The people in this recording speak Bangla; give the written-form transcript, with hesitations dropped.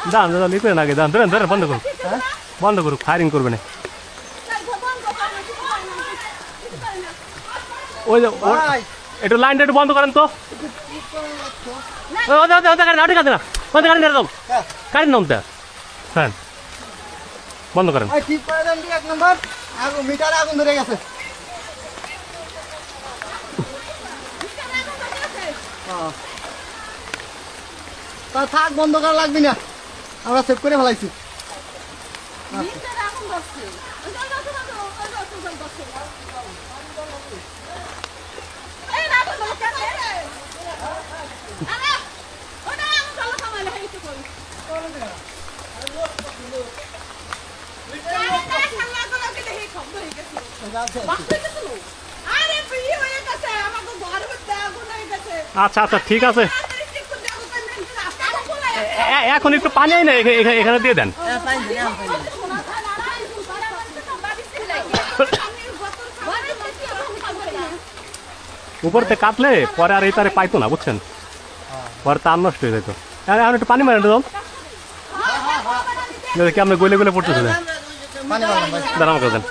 দাঁড়ান দাঁড়ান লিখবেন আগে দাঁড়ান ধরেন ধরেন বন্ধ করুন বন্ধ করুক ফায়ারিং করবে না ওই যে একটু লাইনটা একটু বন্ধ করেন তো গাড়ির নাম হ্যাঁ বন্ধ করেন ঠিক করে দেন এক নম্বর মিটারে আগুন ধরে গেছে তা থাক বন্ধ করা লাগবে না আমরা সেভ করে ফেলাইছি আচ্ছা আচ্ছা ঠিক আছে এখন একটু পানি না এখানে দিয়ে দেন উপরতে কাটলে পরে আর এই তারে পাইতো না বুঝছেন পরে তার নষ্ট হয়ে যেত এখন একটু পানি মারেন দাও কি আপনি গলে গলে পড়তেছিলেন দাঁড়ান করে দেন